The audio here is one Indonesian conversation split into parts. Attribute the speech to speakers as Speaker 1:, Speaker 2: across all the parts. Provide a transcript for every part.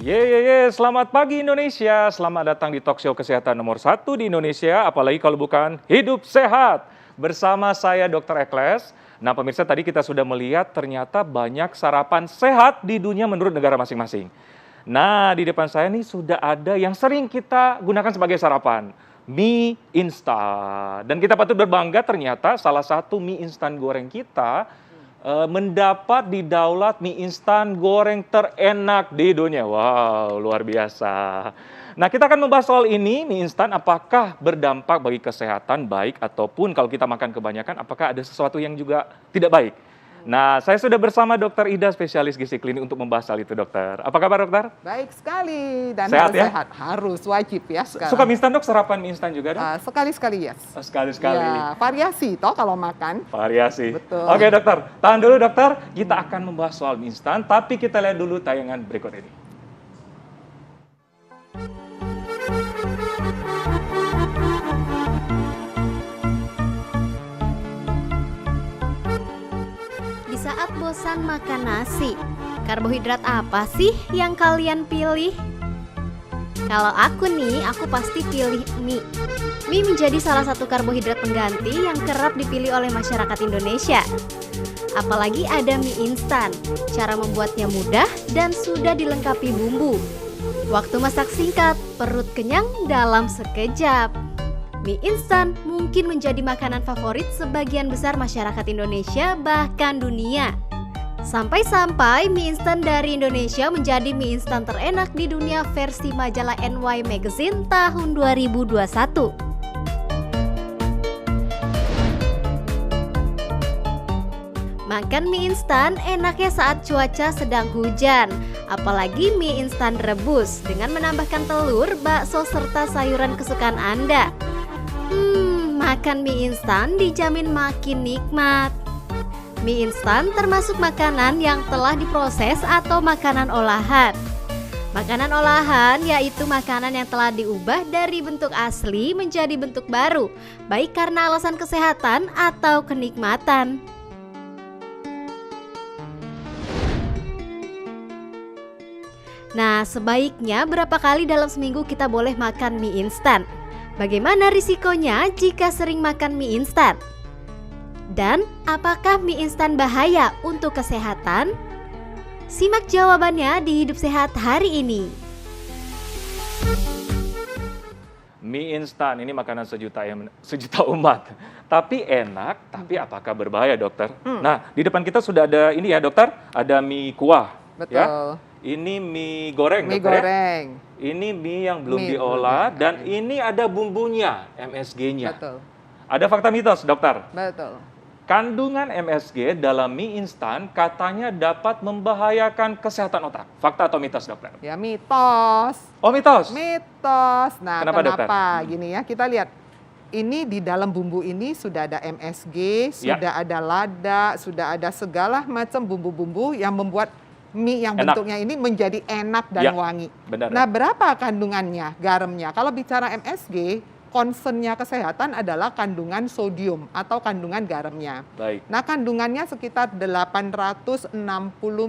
Speaker 1: Selamat pagi Indonesia. Selamat datang di talk show kesehatan nomor 1 di Indonesia, apalagi kalau bukan Hidup Sehat. Bersama saya Dr. Ekles. Nah pemirsa, tadi kita sudah melihat ternyata banyak sarapan sehat di dunia menurut negara masing-masing. Nah di depan saya nih sudah ada yang sering kita gunakan sebagai sarapan. Mie instan. Dan kita patut berbangga ternyata salah satu mie instan goreng kita mendapat didaulat mie instan goreng terenak di dunia. Wow, luar biasa. Nah, kita akan membahas soal ini, mie instan apakah berdampak bagi kesehatan baik ataupun kalau kita makan kebanyakan apakah ada sesuatu yang juga tidak baik. Nah, saya sudah bersama Dr. Ida, spesialis gizi klinik untuk membahas hal itu, dokter. Apa kabar, dokter?
Speaker 2: Baik sekali, dan
Speaker 1: sehat,
Speaker 2: harus
Speaker 1: ya?
Speaker 2: sehat. Harus, wajib ya sekarang.
Speaker 1: Suka mie instan, dok? Sarapan mie instan juga, dok?
Speaker 2: Sekali-sekali, yes.
Speaker 1: Sekali-sekali.
Speaker 2: Ya, variasi toh kalau makan.
Speaker 1: Variasi.
Speaker 2: Betul.
Speaker 1: Oke, dokter. Tahan dulu, dokter. Kita akan membahas soal mie instan, tapi kita lihat dulu tayangan berikut ini.
Speaker 3: Di saat bosan makan nasi, karbohidrat apa sih yang kalian pilih? Kalau aku nih, aku pasti pilih mie. Mie menjadi salah satu karbohidrat pengganti yang kerap dipilih oleh masyarakat Indonesia. Apalagi ada mie instan, cara membuatnya mudah dan sudah dilengkapi bumbu. Waktu masak singkat, perut kenyang dalam sekejap. Mie instan mungkin menjadi makanan favorit sebagian besar masyarakat Indonesia bahkan dunia. Sampai-sampai mie instan dari Indonesia menjadi mie instan terenak di dunia versi majalah NY Magazine tahun 2021. Makan mie instan enaknya saat cuaca sedang hujan, apalagi mie instan rebus dengan menambahkan telur, bakso serta sayuran kesukaan Anda. Makan mie instan dijamin makin nikmat. Mie instan termasuk makanan yang telah diproses atau makanan olahan. Makanan olahan yaitu makanan yang telah diubah dari bentuk asli menjadi bentuk baru, baik karena alasan kesehatan atau kenikmatan. Nah, sebaiknya berapa kali dalam seminggu kita boleh makan mie instan? Bagaimana risikonya jika sering makan mie instan? Dan apakah mie instan bahaya untuk kesehatan? Simak jawabannya di Hidup Sehat hari ini.
Speaker 1: Mie instan ini makanan sejuta umat. Tapi enak, tapi apakah berbahaya, dokter? Nah, di depan kita sudah ada ini ya, dokter. Ada mie kuah.
Speaker 2: Betul.
Speaker 1: Ya? Ini mie goreng,
Speaker 2: Mie
Speaker 1: dokter,
Speaker 2: goreng.
Speaker 1: ya? Ini mie yang belum diolah dan ini ada bumbunya, MSG-nya.
Speaker 2: Betul.
Speaker 1: Ada fakta mitos, dokter.
Speaker 2: Betul.
Speaker 1: Kandungan MSG dalam mie instan katanya dapat membahayakan kesehatan otak. Fakta atau mitos, dokter?
Speaker 2: Ya, mitos.
Speaker 1: Oh, mitos.
Speaker 2: Mitos. Nah,
Speaker 1: Kenapa, dokter?
Speaker 2: Gini ya, kita lihat. Ini di dalam bumbu ini sudah ada MSG, sudah ada lada, sudah ada segala macam bumbu-bumbu yang membuat mie yang
Speaker 1: enak.
Speaker 2: bentuknya ini menjadi enak dan wangi.
Speaker 1: Benar.
Speaker 2: Nah, berapa kandungannya, garamnya? Kalau bicara MSG, concernnya kesehatan adalah kandungan sodium atau kandungan garamnya.
Speaker 1: Baik.
Speaker 2: Nah, kandungannya sekitar 860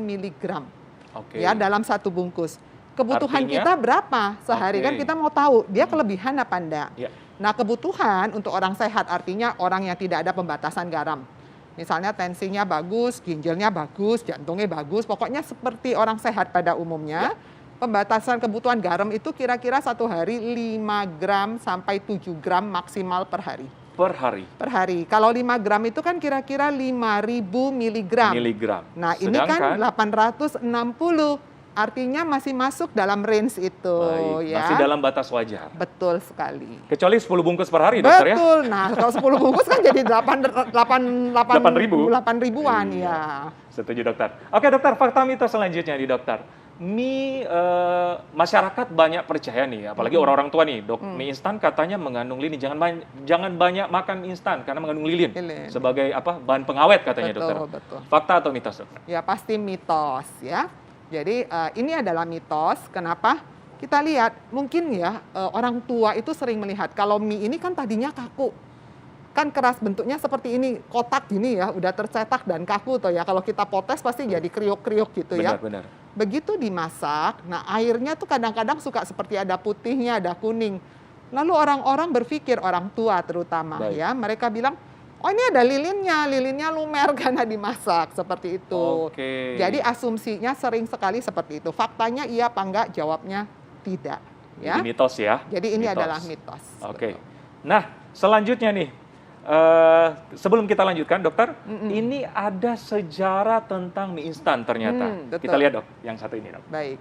Speaker 2: mg.
Speaker 1: Oke.
Speaker 2: Ya, dalam satu bungkus. Kebutuhan
Speaker 1: Artinya?
Speaker 2: kita berapa sehari? Kan kita mau tahu dia kelebihan apa enggak.
Speaker 1: Ya.
Speaker 2: Nah, kebutuhan untuk orang sehat artinya orang yang tidak ada pembatasan garam. Misalnya tensinya bagus, ginjalnya bagus, jantungnya bagus, pokoknya seperti orang sehat pada umumnya. Pembatasan kebutuhan garam itu kira-kira satu hari 5 gram sampai 7 gram maksimal per hari.
Speaker 1: Per hari.
Speaker 2: Per hari. Kalau 5 gram itu kan kira-kira 5.000 miligram. Nah, ini kan 860. Artinya masih masuk dalam range itu.
Speaker 1: Baik,
Speaker 2: ya.
Speaker 1: masih dalam batas wajar.
Speaker 2: Betul sekali.
Speaker 1: Kecuali 10 bungkus per hari, dokter, ya?
Speaker 2: Betul. Nah, kalau 10 bungkus kan jadi 8.000-an ya.
Speaker 1: Setuju, dokter. Oke, dokter, fakta mitos selanjutnya di dokter. Mie masyarakat banyak percaya nih, apalagi orang-orang tua nih, dok. Mie instan katanya mengandung lilin. Jangan banyak makan mie instan karena mengandung lilin. Sebagai bahan pengawet katanya, dokter.
Speaker 2: Betul.
Speaker 1: Fakta atau mitos, dokter?
Speaker 2: Ya, pasti mitos ya. Jadi ini adalah mitos. Kenapa? Kita lihat mungkin ya orang tua itu sering melihat kalau mie ini kan tadinya kaku. kan keras, bentuknya seperti ini, kotak gini ya, udah tercetak dan kaku tuh ya. Kalau kita potes pasti jadi kriuk-kriuk gitu ya.
Speaker 1: Benar.
Speaker 2: Begitu dimasak, nah airnya tuh kadang-kadang suka seperti ada putihnya, ada kuning. Lalu orang-orang berpikir, orang tua terutama ya, mereka bilang, oh ini ada lilinnya lumer karena dimasak, seperti itu.
Speaker 1: Oke.
Speaker 2: Jadi asumsinya sering sekali seperti itu. Faktanya iya apa enggak? Jawabnya tidak. Ya.
Speaker 1: Ini mitos ya.
Speaker 2: Jadi ini
Speaker 1: Mitos.
Speaker 2: adalah mitos.
Speaker 1: Oke.
Speaker 2: Betul.
Speaker 1: Nah, selanjutnya nih, sebelum kita lanjutkan, dokter, ini ada sejarah tentang mie instan ternyata.
Speaker 2: Betul.
Speaker 1: Kita lihat dok, yang satu ini dok.
Speaker 2: Baik.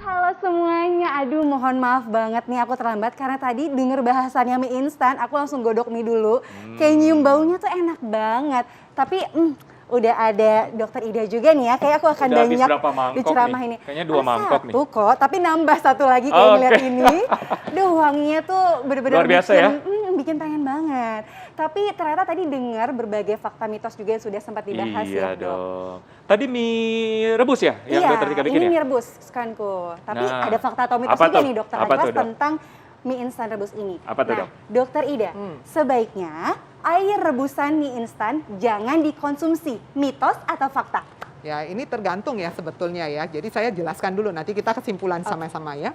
Speaker 4: Halo semuanya, aduh mohon maaf banget nih aku terlambat karena tadi denger bahasannya mie instan, aku langsung godok mie dulu. Kayak nyium baunya tuh enak banget. Tapi udah ada Dokter Ida juga nih ya, kayak aku akan
Speaker 1: Udah habis
Speaker 4: banyak
Speaker 1: berapa mangkok
Speaker 4: di ceramah
Speaker 1: nih?
Speaker 4: ini.
Speaker 1: Kayaknya 2 mangkok nih.
Speaker 4: Satu kok, tapi nambah satu lagi kayak ngeliat ini. Duh wanginya tuh bener-bener
Speaker 1: Luar biasa
Speaker 4: bikin,
Speaker 1: ya?
Speaker 4: bikin pengen banget. Tapi ternyata tadi dengar berbagai fakta mitos juga yang sudah sempat dibahas
Speaker 1: Iya
Speaker 4: ya Dok.
Speaker 1: dong. Tadi mie rebus ya yang
Speaker 4: Iya,
Speaker 1: dokter Tika bikin
Speaker 4: ini
Speaker 1: ya?
Speaker 4: mie rebus sukaanku. Tapi
Speaker 1: Nah,
Speaker 4: ada fakta atau mitos
Speaker 1: apa
Speaker 4: juga
Speaker 1: tuh?
Speaker 4: nih Dokter
Speaker 1: Apa tuh,
Speaker 4: Eklas
Speaker 1: Dok?
Speaker 4: tentang mie instan rebus ini.
Speaker 1: Apa tuh,
Speaker 4: nah,
Speaker 1: Dok?
Speaker 4: Dokter Ida, sebaiknya air rebusan mie instan jangan dikonsumsi. Mitos atau fakta?
Speaker 2: Ya, ini tergantung ya sebetulnya ya. Jadi saya jelaskan dulu, nanti kita kesimpulan sama-sama ya.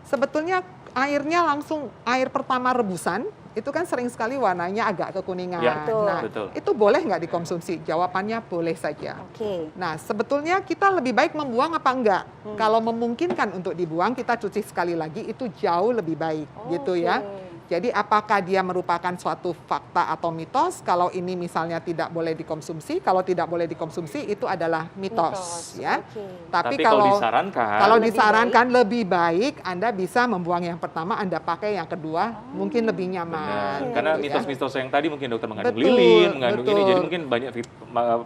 Speaker 2: Sebetulnya airnya langsung, air pertama rebusan, itu kan sering sekali warnanya agak kekuningan.
Speaker 1: Ya,
Speaker 2: Nah,
Speaker 1: betul.
Speaker 2: itu boleh nggak dikonsumsi? Jawabannya boleh saja.
Speaker 4: Oke.
Speaker 2: Nah, sebetulnya kita lebih baik membuang apa enggak? Kalau memungkinkan untuk dibuang, kita cuci sekali lagi, itu jauh lebih baik, gitu ya. Jadi apakah dia merupakan suatu fakta atau mitos? Kalau ini misalnya tidak boleh dikonsumsi, kalau tidak boleh dikonsumsi itu adalah mitos, ya.
Speaker 4: Oke.
Speaker 2: Tapi
Speaker 1: kalau
Speaker 2: kalau
Speaker 1: disarankan,
Speaker 2: disarankan lebih baik Anda bisa membuang yang pertama, Anda pakai yang kedua, mungkin lebih nyaman.
Speaker 1: benar.
Speaker 4: Oke.
Speaker 1: Karena
Speaker 2: gitu ya.
Speaker 1: mitos-mitos yang tadi mungkin dokter mengandung
Speaker 2: Betul,
Speaker 1: lilin, mengandung ini,
Speaker 2: betul.
Speaker 1: jadi mungkin banyak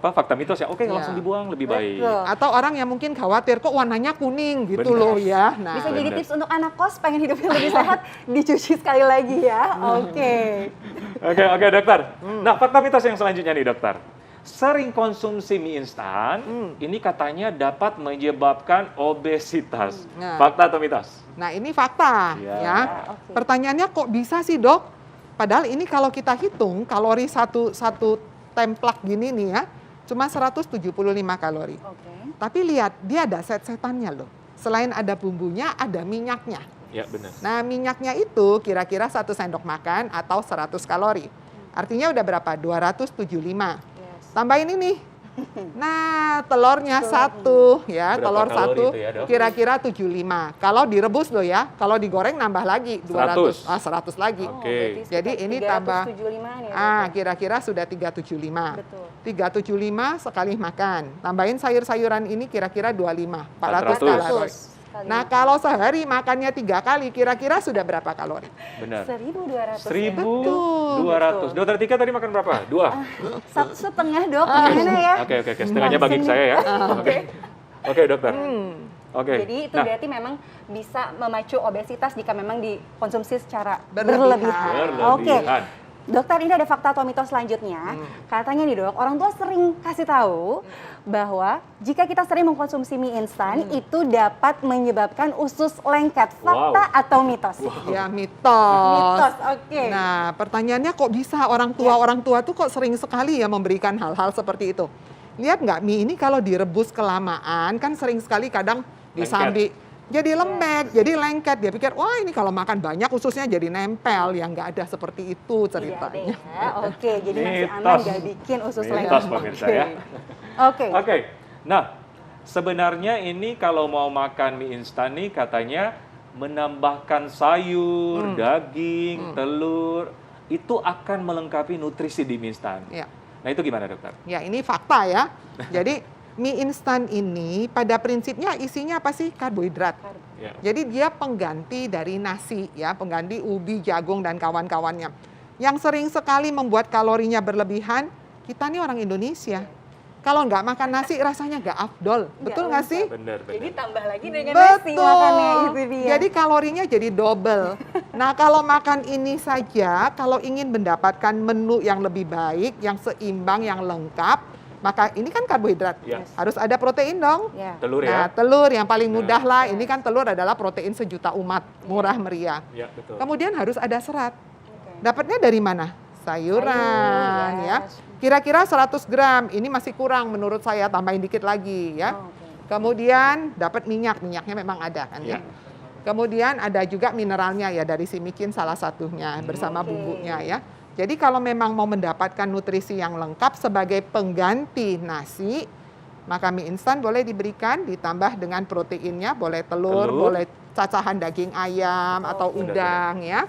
Speaker 1: fakta mitos yang oke
Speaker 2: Iya.
Speaker 1: langsung dibuang lebih baik.
Speaker 4: Betul.
Speaker 2: Atau orang yang mungkin khawatir kok warnanya kuning gitu
Speaker 1: Benar.
Speaker 2: loh ya. Nah,
Speaker 4: Bisa jadi
Speaker 1: Bener.
Speaker 4: tips untuk anak kos pengen hidupnya lebih sehat, dicuci sekali lagi ya. Oke.
Speaker 1: Oke dokter. Nah, fakta mitos yang selanjutnya nih dokter. Sering konsumsi mie instan, ini katanya dapat menyebabkan obesitas.
Speaker 2: Nah.
Speaker 1: Fakta atau mitos?
Speaker 2: nah ini fakta
Speaker 1: Ya.
Speaker 2: ya.
Speaker 4: Oke.
Speaker 2: Pertanyaannya kok bisa sih dok? Padahal ini kalau kita hitung kalori satu templak gini nih ya, cuma 175 kalori.
Speaker 4: Oke.
Speaker 2: Tapi lihat dia ada set-setannya loh. Selain ada bumbunya, ada minyaknya.
Speaker 1: Ya, benar.
Speaker 2: Nah minyaknya itu kira-kira 1 sendok makan atau 100 kalori. Artinya udah berapa? 275.
Speaker 4: Yes.
Speaker 2: Tambahin ini. Nah, telurnya satu ya,
Speaker 1: Berapa
Speaker 2: telur
Speaker 1: kalori
Speaker 2: satu
Speaker 1: itu ya, Dok?
Speaker 2: kira-kira 75. Kalau direbus loh ya, kalau digoreng nambah lagi 200.
Speaker 1: 100.
Speaker 2: 100 lagi.
Speaker 1: Oke.
Speaker 4: berarti
Speaker 2: Jadi
Speaker 4: sekitar
Speaker 2: ini tambah
Speaker 4: 375 nih.
Speaker 2: kira-kira sudah 375.
Speaker 4: Betul.
Speaker 2: 375 sekali makan. Tambahin sayur-sayuran ini kira-kira 25, 400
Speaker 1: 400.
Speaker 2: kalori. Nah, kalau sehari makannya 3 kali, kira-kira sudah berapa kalori?
Speaker 1: Benar.
Speaker 4: 1.200.
Speaker 1: 1.200. Dokter Tika tadi makan berapa? 2.
Speaker 4: Satu setengah dok, gimana ya?
Speaker 1: Oke. Setengahnya bagi saya ya. Oke, dokter. Oke.
Speaker 4: Jadi itu
Speaker 1: Nah,
Speaker 4: berarti memang bisa memacu obesitas jika memang dikonsumsi secara
Speaker 2: Berlebihan.
Speaker 4: Oke.
Speaker 1: berlebihan.
Speaker 4: Dokter, ini ada fakta atau mitos selanjutnya. Katanya nih dok, orang tua sering kasih tahu bahwa jika kita sering mengkonsumsi mie instan itu dapat menyebabkan usus lengket. Fakta
Speaker 1: Wow.
Speaker 4: atau mitos?
Speaker 2: Ya, mitos.
Speaker 4: Mitos, oke.
Speaker 2: Nah, pertanyaannya kok bisa orang tua tuh kok sering sekali ya memberikan hal-hal seperti itu. Lihat nggak mie ini kalau direbus kelamaan kan sering sekali kadang disambi jadi lembek, jadi lengket. Dia pikir, wah ini kalau makan banyak ususnya jadi nempel. Yang nggak ada seperti itu
Speaker 4: Tidak
Speaker 2: ceritanya.
Speaker 4: deh ya. Oke, jadi masih aman
Speaker 1: Mitos.
Speaker 4: nggak bikin usus
Speaker 1: Mitos,
Speaker 4: lengket.
Speaker 1: pemirsa
Speaker 4: Oke.
Speaker 1: ya.
Speaker 4: Oke.
Speaker 1: Oke. Nah, sebenarnya ini kalau mau makan mie instan nih katanya menambahkan sayur, daging, telur, itu akan melengkapi nutrisi di mie instan.
Speaker 2: Ya.
Speaker 1: Nah, itu gimana, dokter?
Speaker 2: Ya, ini fakta ya. Jadi mie instan ini pada prinsipnya isinya apa sih? Karbohidrat.
Speaker 1: Ya.
Speaker 2: Jadi dia pengganti dari nasi ya, pengganti ubi, jagung dan kawan-kawannya. Yang sering sekali membuat kalorinya berlebihan, kita nih orang Indonesia. Kalau nggak makan nasi rasanya nggak afdol. Betul nggak sih?
Speaker 1: Benar.
Speaker 4: Jadi tambah lagi dengan nasi makannya, itu dia.
Speaker 2: Jadi kalorinya jadi double. Nah, kalau makan ini saja, kalau ingin mendapatkan menu yang lebih baik, yang seimbang, yang lengkap, maka ini kan karbohidrat.
Speaker 1: Ya.
Speaker 2: Harus ada protein dong.
Speaker 4: Ya.
Speaker 1: Telur
Speaker 2: Nah,
Speaker 1: ya?
Speaker 2: telur yang paling mudah
Speaker 1: Nah.
Speaker 2: lah. Ini kan telur adalah protein sejuta umat, murah meriah.
Speaker 1: Ya, betul.
Speaker 2: Kemudian harus ada serat.
Speaker 4: Oke.
Speaker 2: Dapatnya dari mana? Sayuran
Speaker 4: Sayur,
Speaker 2: ya.
Speaker 4: yes.
Speaker 2: Kira-kira 100 gram. Ini masih kurang menurut saya, tambahin dikit lagi ya.
Speaker 4: Oh, oke.
Speaker 2: Kemudian dapat minyaknya memang ada kan ya.
Speaker 1: Ya.
Speaker 2: Kemudian ada juga mineralnya ya dari si mikin salah satunya bersama
Speaker 4: Oke.
Speaker 2: bumbunya ya. Jadi kalau memang mau mendapatkan nutrisi yang lengkap sebagai pengganti nasi, maka mie instan boleh diberikan ditambah dengan proteinnya, boleh telur,
Speaker 1: Telur.
Speaker 2: boleh cacahan daging ayam atau
Speaker 1: benar,
Speaker 2: udang ya.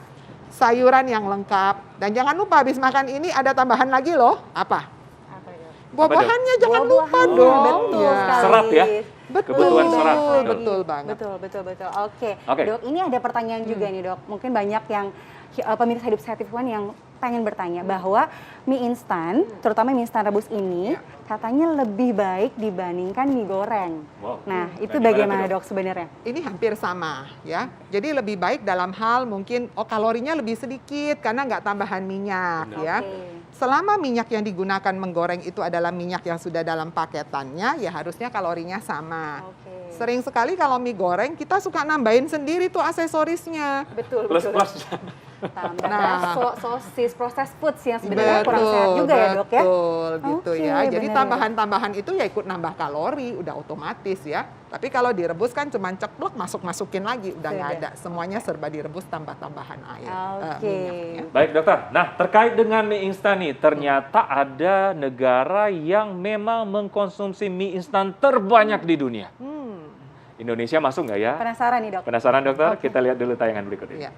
Speaker 2: Sayuran yang lengkap. Dan jangan lupa habis makan ini ada tambahan lagi loh. Apa?
Speaker 4: Apa ya?
Speaker 2: Buah-buahannya jangan lupa
Speaker 4: Buah-buahan,
Speaker 2: dong.
Speaker 4: betul
Speaker 2: Ya.
Speaker 4: sekali.
Speaker 1: Serat ya?
Speaker 2: Betul,
Speaker 1: Kebutuhan serat.
Speaker 2: betul banget.
Speaker 4: Betul. Oke.
Speaker 1: Oke.
Speaker 4: Dok, ini ada pertanyaan juga nih dok. Mungkin banyak yang pemirsa Hidup Sehat TV One yang pengen bertanya bahwa mie instan, terutama mie instan rebus ini, katanya lebih baik dibandingkan mie goreng.
Speaker 1: Wow.
Speaker 4: Nah, itu
Speaker 1: gimana
Speaker 4: bagaimana
Speaker 1: tuh,
Speaker 4: dok sebenarnya?
Speaker 2: Ini hampir sama ya. Jadi lebih baik dalam hal mungkin kalorinya lebih sedikit karena nggak tambahan minyak
Speaker 1: Benar.
Speaker 2: ya.
Speaker 4: Oke.
Speaker 2: Selama minyak yang digunakan menggoreng itu adalah minyak yang sudah dalam paketannya, ya harusnya kalorinya sama.
Speaker 4: Oke.
Speaker 2: Sering sekali kalau mie goreng kita suka nambahin sendiri tuh aksesorisnya.
Speaker 4: Betul.
Speaker 1: Plus.
Speaker 4: Tambah
Speaker 2: Nah.
Speaker 4: sosis, processed foods yang sebenarnya kurang sehat juga ya dok ya?
Speaker 2: Betul, gitu
Speaker 4: Oke,
Speaker 2: ya. Jadi
Speaker 4: benar.
Speaker 2: tambahan-tambahan itu ya ikut nambah kalori, udah otomatis ya. Tapi kalau direbus kan cuma ceplok, masukin lagi, udah nggak
Speaker 4: Sudah.
Speaker 2: ada. Semuanya serba direbus tambah tambahan air.
Speaker 4: Oke.
Speaker 2: Minyaknya.
Speaker 1: Baik, dokter. Nah, terkait dengan mie instan nih, ternyata ada negara yang memang mengkonsumsi mie instan terbanyak di dunia. Indonesia masuk nggak ya?
Speaker 4: Penasaran nih dok?
Speaker 1: Penasaran, dokter? Kita lihat dulu tayangan berikut ini.
Speaker 2: Iya.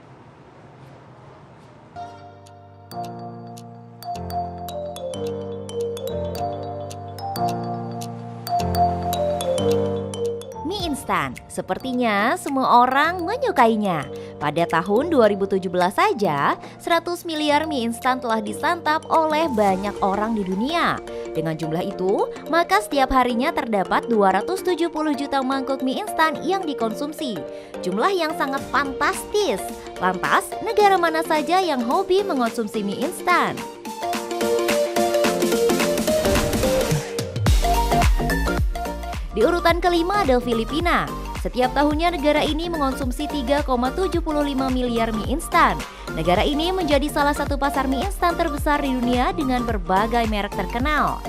Speaker 5: instan. Sepertinya semua orang menyukainya. Pada tahun 2017 saja, 100 miliar mie instan telah disantap oleh banyak orang di dunia. Dengan jumlah itu, maka setiap harinya terdapat 270 juta mangkuk mie instan yang dikonsumsi. Jumlah yang sangat fantastis. Lantas, negara mana saja yang hobi mengonsumsi mie instan? Di urutan kelima ada Filipina. Setiap tahunnya negara ini mengonsumsi 3,75 miliar mie instan. Negara ini menjadi salah satu pasar mie instan terbesar di dunia dengan berbagai merek terkenal.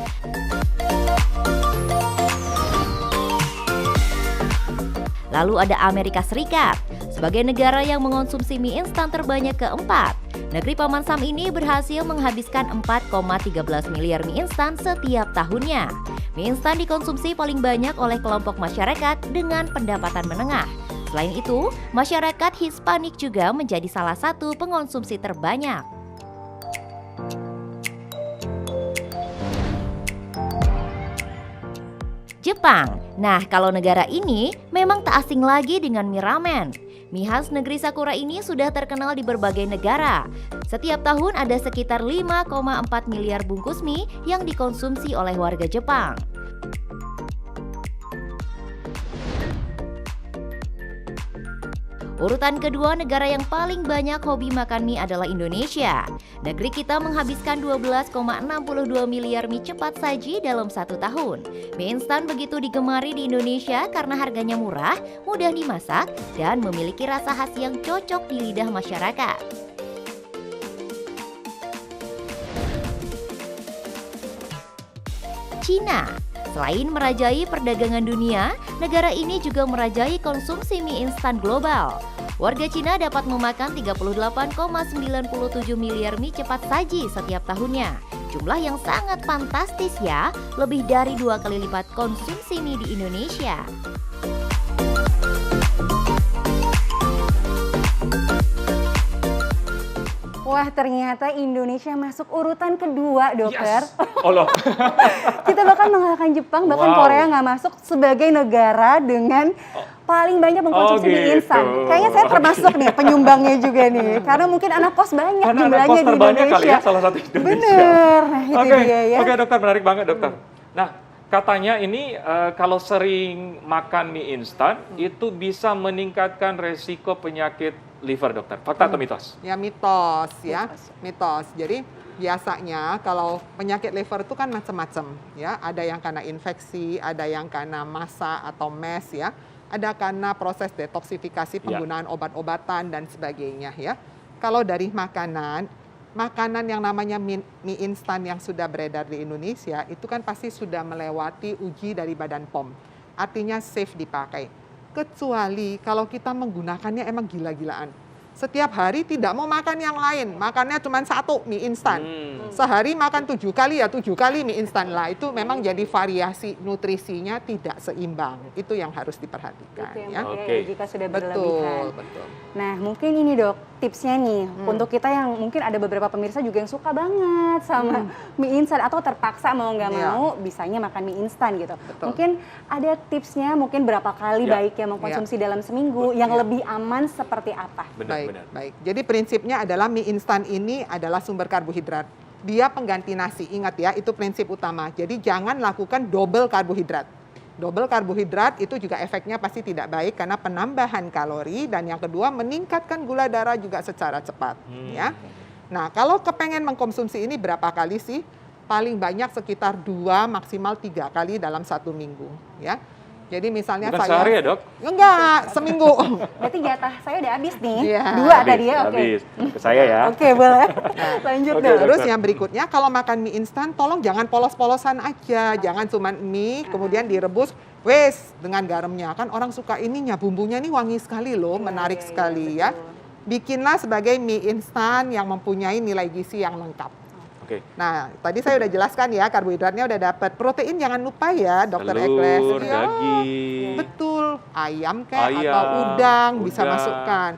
Speaker 5: Lalu ada Amerika Serikat. Sebagai negara yang mengonsumsi mie instan terbanyak keempat, negeri Paman Sam ini berhasil menghabiskan 4,13 miliar mie instan setiap tahunnya. Mie instan dikonsumsi paling banyak oleh kelompok masyarakat dengan pendapatan menengah. Selain itu, masyarakat Hispanik juga menjadi salah satu pengonsumsi terbanyak. Jepang. Nah, kalau negara ini memang tak asing lagi dengan mie ramen. Mie khas negeri Sakura ini sudah terkenal di berbagai negara. Setiap tahun ada sekitar 5,4 miliar bungkus mie yang dikonsumsi oleh warga Jepang. Urutan kedua negara yang paling banyak hobi makan mie adalah Indonesia. Negeri kita menghabiskan 12,62 miliar mie cepat saji dalam satu tahun. Mie instan begitu digemari di Indonesia karena harganya murah, mudah dimasak, dan memiliki rasa khas yang cocok di lidah masyarakat. Cina. Selain merajai perdagangan dunia, negara ini juga merajai konsumsi mie instan global. Warga Cina dapat memakan 38,97 miliar mie cepat saji setiap tahunnya. Jumlah yang sangat fantastis ya, lebih dari 2 kali lipat konsumsi mie di Indonesia.
Speaker 4: Wah, ternyata Indonesia masuk urutan kedua, dokter.
Speaker 1: Yes. Oh loh.
Speaker 4: Kita bahkan mengalahkan Jepang, bahkan
Speaker 1: Wow.
Speaker 4: Korea nggak masuk sebagai negara dengan paling banyak mengkonsumsi mie instan.
Speaker 1: gitu.
Speaker 4: Kayaknya saya termasuk nih penyumbangnya juga nih, karena mungkin anak kos banyak
Speaker 1: Karena anak
Speaker 4: jumlahnya
Speaker 1: kos
Speaker 4: di
Speaker 1: terbanyak
Speaker 4: Indonesia.
Speaker 1: kali ya, salah satu Indonesia.
Speaker 4: Bener, nah itu
Speaker 1: Oke,
Speaker 4: dia ya.
Speaker 1: oke dokter, menarik banget dokter. Nah, katanya ini kalau sering makan mie instan itu bisa meningkatkan resiko penyakit liver, dokter. Fakta atau mitos?
Speaker 2: Ya mitos ya, mitos. Jadi biasanya kalau penyakit liver itu kan macam-macam ya. Ada yang karena infeksi, ada yang karena masa atau MES ya. Ada karena proses detoksifikasi penggunaan obat-obatan dan sebagainya ya. Kalau dari makanan yang namanya mie instan yang sudah beredar di Indonesia itu kan pasti sudah melewati uji dari Badan POM. Artinya safe dipakai. Kecuali kalau kita menggunakannya emang gila-gilaan. Setiap hari tidak mau makan yang lain, makannya cuma satu mie instan. Sehari makan 7 kali ya 7 kali mie instan lah. Itu memang jadi variasi nutrisinya tidak seimbang. Itu yang harus diperhatikan
Speaker 4: Itu yang
Speaker 2: ya.
Speaker 4: bahaya
Speaker 1: Oke.
Speaker 4: jika sudah berlebihan.
Speaker 2: Betul.
Speaker 4: Nah, mungkin ini dok, tipsnya nih untuk kita yang mungkin ada beberapa pemirsa juga yang suka banget sama mie instan atau terpaksa mau nggak
Speaker 2: Iya.
Speaker 4: mau bisanya makan mie instan gitu.
Speaker 2: Betul.
Speaker 4: Mungkin ada tipsnya mungkin berapa kali
Speaker 1: Iya.
Speaker 4: baiknya mengkonsumsi dalam seminggu yang lebih aman seperti apa?
Speaker 1: Benar.
Speaker 2: Baik. Jadi prinsipnya adalah mie instan ini adalah sumber karbohidrat. Dia pengganti nasi. Ingat ya, itu prinsip utama. Jadi jangan lakukan double karbohidrat. Double karbohidrat itu juga efeknya pasti tidak baik karena penambahan kalori dan yang kedua meningkatkan gula darah juga secara cepat ya. Nah, kalau kepengen mengkonsumsi ini berapa kali sih? Paling banyak sekitar 2 maksimal 3 kali dalam 1 minggu ya. Jadi misalnya
Speaker 1: Bukan
Speaker 2: saya
Speaker 1: sehari ya, Dok?
Speaker 2: Enggak, seminggu.
Speaker 4: Berarti jatah saya udah habis nih.
Speaker 2: Iya.
Speaker 4: 2 tadi ya, oke.
Speaker 1: Habis. Ke saya ya.
Speaker 4: Oke, boleh. Lanjut
Speaker 1: Oke,
Speaker 4: dong.
Speaker 2: Terus
Speaker 1: dokter.
Speaker 2: yang berikutnya kalau makan mie instan tolong jangan polos-polosan aja, jangan cuma mie kemudian direbus wes dengan garamnya. Kan orang suka ininya bumbunya ini wangi sekali loh, menarik sekali ya. Bikinlah sebagai mie instan yang mempunyai nilai gizi yang lengkap.
Speaker 1: Oke.
Speaker 2: Nah, tadi saya udah jelaskan ya, karbohidratnya udah dapat. Protein jangan lupa ya, Dokter Ekles.
Speaker 1: Telur,
Speaker 2: Ya,
Speaker 1: daging.
Speaker 2: betul. Ayam kayak
Speaker 1: Ayam,
Speaker 2: atau udang bisa
Speaker 1: udang.
Speaker 2: masukkan.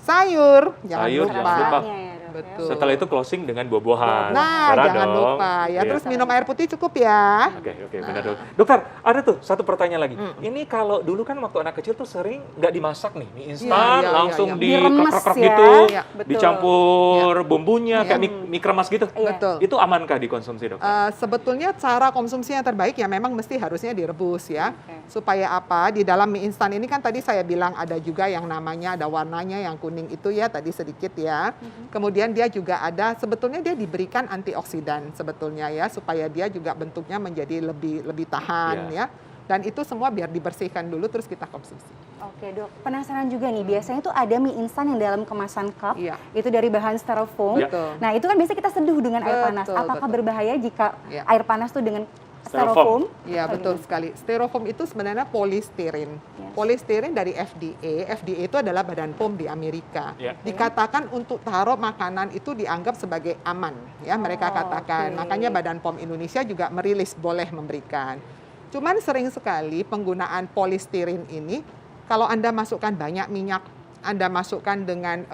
Speaker 2: Sayur, jangan
Speaker 1: Sayur
Speaker 2: lupa.
Speaker 1: jangan lupa.
Speaker 4: Seratnya ya, dok.
Speaker 2: Betul.
Speaker 1: Setelah itu closing dengan buah-buahan.
Speaker 2: Nah,
Speaker 1: Benar
Speaker 2: jangan
Speaker 1: dong.
Speaker 2: lupa ya.
Speaker 1: Iya.
Speaker 2: Terus minum air putih cukup ya.
Speaker 1: Oke, benar dong. Dokter, ada tuh satu pertanyaan lagi. Ini kalau dulu kan waktu anak kecil tuh sering nggak dimasak nih, mie instan,
Speaker 2: Iya,
Speaker 1: langsung
Speaker 2: iya.
Speaker 4: Diremes
Speaker 1: dikeprek
Speaker 4: ya.
Speaker 1: gitu,
Speaker 2: Iya,
Speaker 4: betul.
Speaker 1: dicampur bumbunya
Speaker 2: Iya.
Speaker 1: kayak mie kremas gitu.
Speaker 4: Iya.
Speaker 2: Betul.
Speaker 1: Itu amankah dikonsumsi, dokter?
Speaker 2: Sebetulnya cara konsumsi yang terbaik ya memang mesti harusnya direbus ya.
Speaker 4: Oke.
Speaker 2: Supaya apa? Di dalam mie instan ini kan tadi saya bilang ada juga yang namanya ada warnanya yang kuning itu ya tadi sedikit ya. Kemudian dia juga ada sebetulnya dia diberikan antioksidan sebetulnya ya supaya dia juga bentuknya menjadi lebih tahan ya. Dan itu semua biar dibersihkan dulu terus kita konsumsi.
Speaker 4: Oke dok, penasaran juga nih, biasanya tuh ada mie instan yang dalam kemasan cup,
Speaker 2: Iya.
Speaker 4: itu dari bahan styrofoam.
Speaker 2: Betul.
Speaker 4: Nah itu kan biasanya kita seduh dengan air panas.
Speaker 2: Betul,
Speaker 4: Apakah
Speaker 2: betul.
Speaker 4: berbahaya jika
Speaker 2: Iya.
Speaker 4: air panas tuh dengan
Speaker 1: Styrofoam.
Speaker 4: styrofoam?
Speaker 2: Iya betul sekali. Styrofoam itu sebenarnya polistirin.
Speaker 4: Yes.
Speaker 2: Polistirin dari FDA. FDA itu adalah Badan POM di Amerika.
Speaker 1: Ya.
Speaker 2: Dikatakan untuk taruh makanan itu dianggap sebagai aman. Ya mereka
Speaker 4: Oh,
Speaker 2: katakan.
Speaker 4: oke.
Speaker 2: Makanya Badan POM Indonesia juga merilis boleh memberikan. Cuman sering sekali penggunaan polistirin ini kalau Anda masukkan banyak minyak, Anda masukkan dengan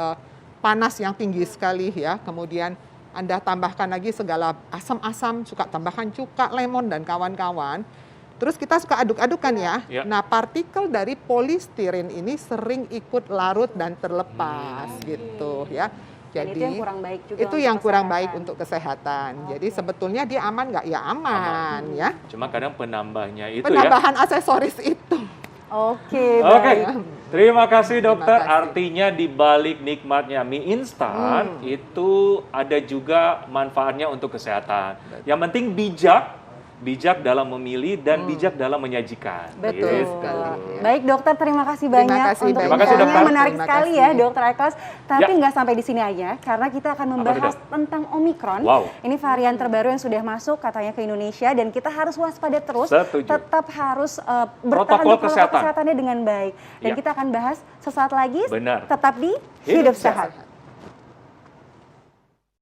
Speaker 2: panas yang tinggi sekali ya, kemudian Anda tambahkan lagi segala asam-asam, suka tambahkan cuka, lemon dan kawan-kawan. Terus kita suka aduk-adukan ya.
Speaker 1: Ya.
Speaker 2: Nah, partikel dari polistirin ini sering ikut larut dan terlepas gitu ya.
Speaker 4: Dan itu yang kurang baik juga
Speaker 2: itu
Speaker 4: untuk
Speaker 2: yang kurang
Speaker 4: kesehatan.
Speaker 2: baik untuk kesehatan. Jadi
Speaker 4: Oke.
Speaker 2: sebetulnya dia aman nggak? Ya aman ya.
Speaker 1: Cuma kadang penambahnya itu ya.
Speaker 2: Penambahan aksesoris itu.
Speaker 4: Oke,
Speaker 1: Oke,
Speaker 4: baik.
Speaker 1: terima kasih dokter.
Speaker 2: kasih.
Speaker 1: Artinya di balik nikmatnya mie instan itu ada juga manfaatnya untuk kesehatan. Yang penting bijak dalam memilih dan bijak dalam menyajikan.
Speaker 4: Betul.
Speaker 1: Gitu.
Speaker 2: sekali.
Speaker 4: Baik dokter, terima kasih
Speaker 2: Terima
Speaker 4: banyak
Speaker 2: kasih
Speaker 4: untuk
Speaker 2: banyak.
Speaker 1: Terima kasih,
Speaker 4: infonya.
Speaker 1: dokter.
Speaker 4: Menarik
Speaker 2: Terima
Speaker 4: sekali
Speaker 2: kasih.
Speaker 4: ya dokter Eklas. Tapi
Speaker 1: Ya.
Speaker 4: nggak sampai di sini aja, karena kita akan membahas
Speaker 1: Dok?
Speaker 4: tentang Omicron.
Speaker 1: Wow.
Speaker 4: Ini varian terbaru yang sudah masuk katanya ke Indonesia dan kita harus waspada terus.
Speaker 1: Setuju.
Speaker 4: Tetap harus bertahan
Speaker 1: Protokol
Speaker 4: protokol
Speaker 1: kesehatan.
Speaker 4: kesehatannya dengan baik. Dan
Speaker 1: Ya.
Speaker 4: kita akan bahas sesaat lagi.
Speaker 1: Benar.
Speaker 4: Tetap di
Speaker 1: Hidup
Speaker 4: Hidup Sehat.